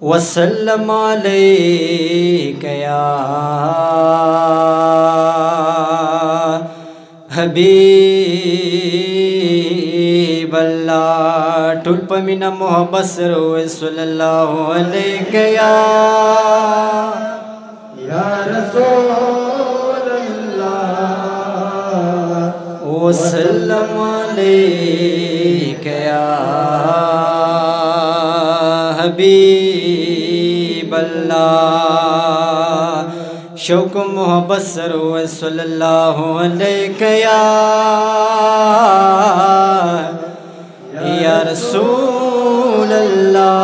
वसल्लम अलैका या हबीब अल्लाह। टुल पमीना मोहब्बत से रोए सल्लल्लाहु अलैका या रसूल अल्लाह। वसल्लम अलैका या हबीब अल्लाह। शौक मोहब्बत से रोए सल्लल्लाहु अलैका या रसूल अल्लाह।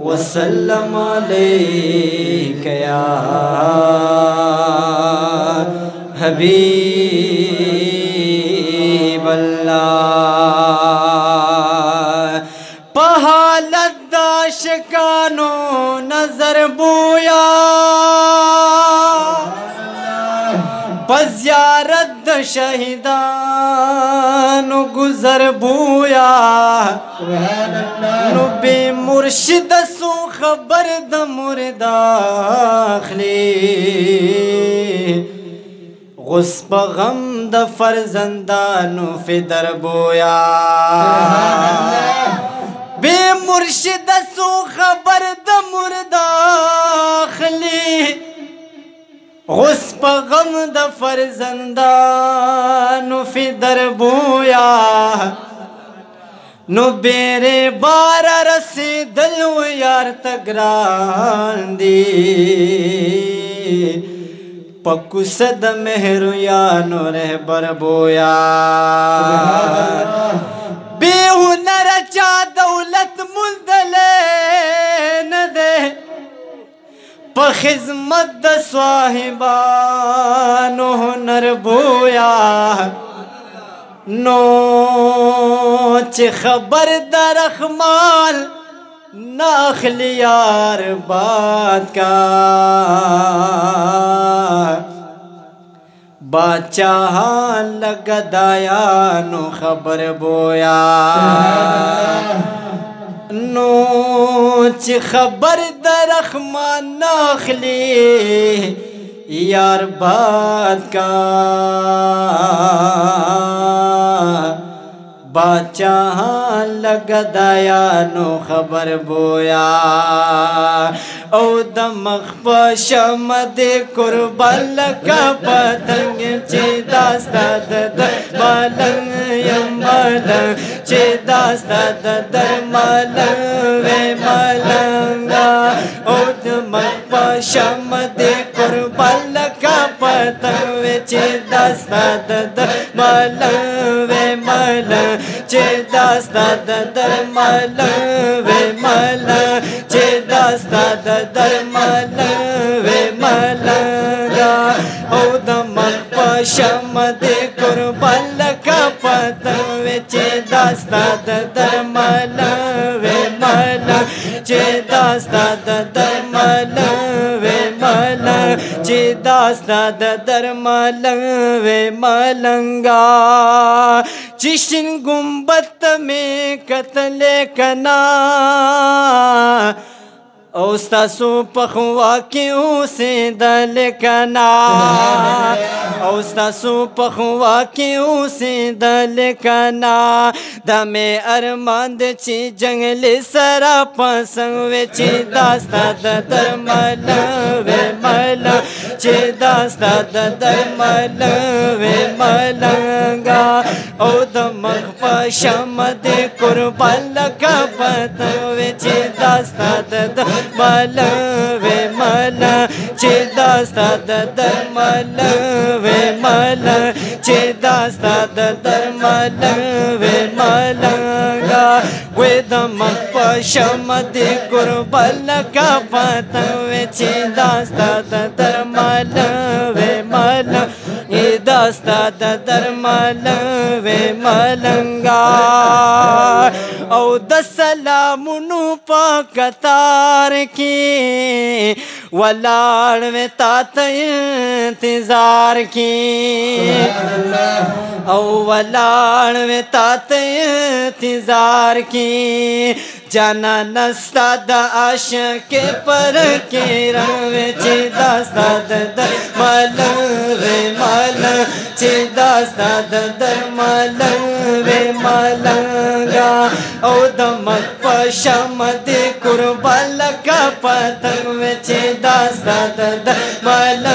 वसल्लम अलैका या हबीब अल्लाह। पहालत आशिकानो नजर बोया बज़ियारत शहीदानो गुजर बोया नुबे मुर्शिद सो खबर द मुर्दाखली गुस्ब गम द फर्जंदानो फिदर बोया बे मुर्शिद सो खबर द मुर्दाखली गुस्ब गम द फर्जंदानो फिदर बोया नो बेरे बारा रसे दलो यार तगरांदी पक्कू सद मेहरु या नो रहबर बोया बेहुनर चा दौलत मुंदले न दे पखिजमत द स्वाहिबानो हुनर बोया नोच खबर द रखमाल नाखलियार बात का बादशाह लगदाया नो खबर बोया नोच खबर द रखमान नाखली यार बात का बादशाह लगदाया नो खबर बोया ओ दमख पशमद कुर्बल का पतंग चिदास्ता दर मलंग यमलंग चिदास्ता दर मलंग वे मलंगा ओ दमख पशमद कुर्बल का पतंग चिदास्ता दर मलंग वे मलंग चिदास्ता दर मलंग वे मलंग चिदास्ता दर मलंग वे मलंगा ओ दमख पशमद कुर्बल का पतंग चिदास्ता दर मलंग वे मलंग चिदास्ता दर मलंग वे मलंग चिदास्ता दर मलंग वे मलंगा चिशिन गुम्बत में कतले कना औस्तासु पखवा क्यों से दल कना औस्तासु पखवा क्यों से दल कना दमे अरमांद ची जंगले सरा पसंग वे ची दास्ता दर मलंग वे मलंग ची दास्ता दर मलंग वे मलंगा ओ दमख पशमद कुर्बल का पतंग वे ची दास्ता दर मलंग वे मलंग चिदास्ता दर मलंग वे मलंग चिदास्ता दर मलंग वे मलंगा वे दमख पशमद कुर्बल का पतंग वे चिदास्ता दर मलंग वे मलंग داستا د درمل وې ملنګا او د سلامونو په قطار کې ولاړ وې تا ته انتظار کې او ولاړ وې تا ته انتظار کې جانا نستا د عاشق پر کې روي چې داستا د درمل وې ملنګا چې داستا د درمل وې ملنګا او د مخ په شمع دې قربان لکه پتنګ وې چې داستا د درمل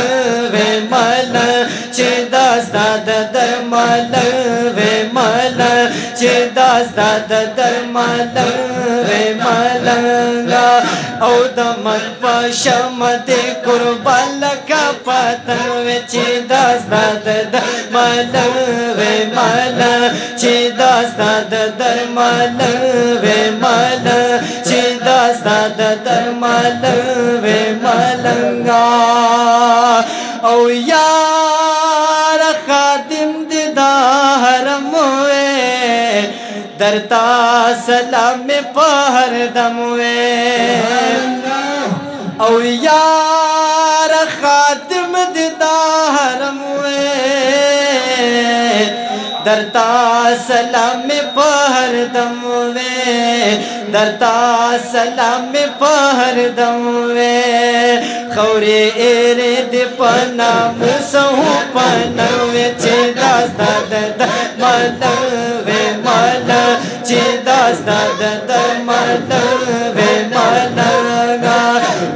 وې ملنګا چې داستا د درمل وې ملنګا چې داستا د درمل وې ملنګا او د مخ په شمع دې قربان لکه پتنګ وې چې داستا د درمل وې ملنګا چې داستا د درمل وې ملنګا چې داستا د درمل وې ملنګا او یار خادم دې دا حرم وې درتا سلام په هر دم وې او یار خادم دې دا حرم وې درتا سلام په هر دم وې درتا سلام په هر دم وې خوري اېره دې پنا مسو پنا وې چې داستا د درمل وې ملنګا چې داستا د درمل وې ملنګا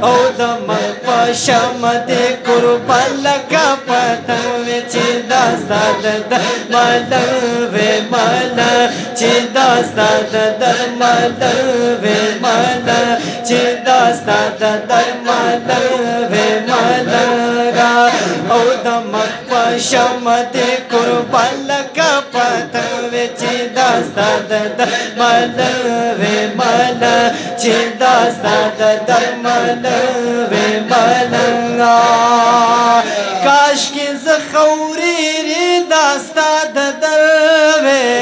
او د مخ په شمع دې قربان لکه پتنګ وې چې داستا د درمل وې ملنګا چې داستا د درمل وې ملنګا چې داستا د درمل وې ملنګا او د مخ په شمع دې قربان لکه پتنګ وې چې داستا د درمل وې ملنګا چې داستا د درمل وې ملنګا کاش کې زه خوري داستا د در وې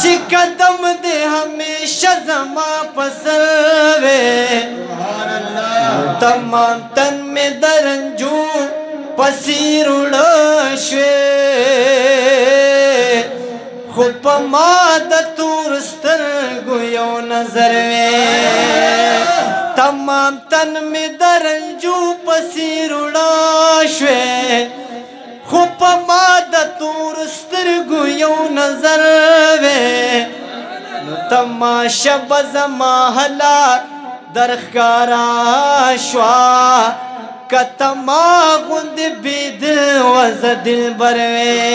چې قدم دې همیشه زما په سر وې تمام تن مې درنجو پسیر وړه شوې خو په ما د تور سترګو یو نظر وې تمام تن مې درنجو پسیر وړه شوې خو په ما د تور سترګو یو نظر وې نو تماشه به زما هلا درښکارا شوه که ما غوندې بېدل وزه دلبر وې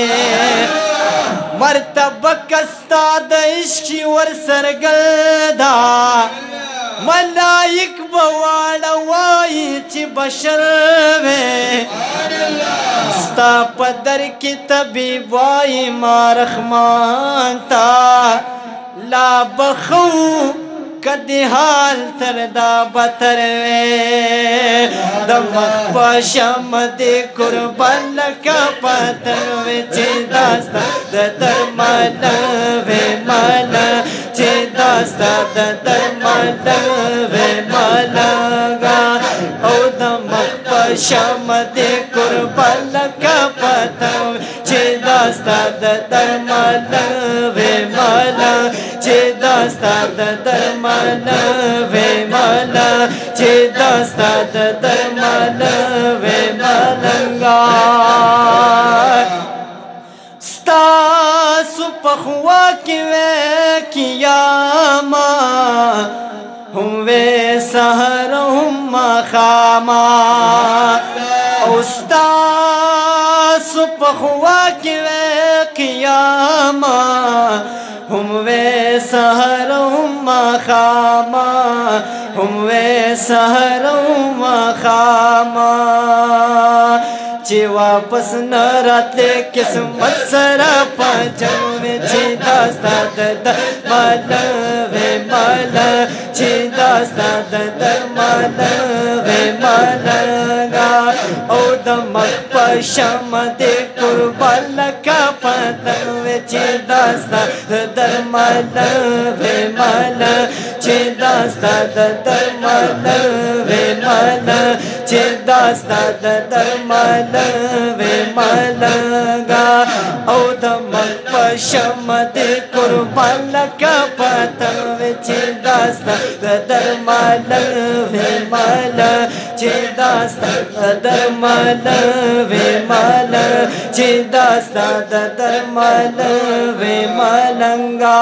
مرتبه که ستا د عشقي ورسره دا ملائک به واړه وایي چې بشر وې ستا په در کې طبیب وایي ما رحمان تا لا بخو کدی حال تر دا بتر وې د مخ په شمع دې قربان لکه پتنګ وې چې داستا د درمل وې ملنګا چې داستا د درمل وې ملنګا او د مخ په شمع دې قربان لکه پتنګ چې داستا د درمل وې ملنګا چې داستا د درمل وې ملنګا چې داستا د درمل وې ملنګا ستاسو په خوا کې وې کیاما هم وې سحر هم ماښاما او ستاسو په خوا کې وې قیاما هم وې سحر هم ماښاما هم وې سحر هم ماښاما چې واپس نه راتلې قسمت سره پنجم وې چې داستا د درمل وې ملنګا چې داستا د درمل وې ملنګا او د दमक पशम दे कुर्बान का पतन विच दास्ता दरमल वे मन चे दास्ता दरमल वे मन चे दास्ता दरमल वे मनगा ओ दमक पशम दे कुर्बान का पतन विच दास्ता दरमल वे मन चे दास्ता दरमल वे मन चे दास्ता दरमल वे मनगा।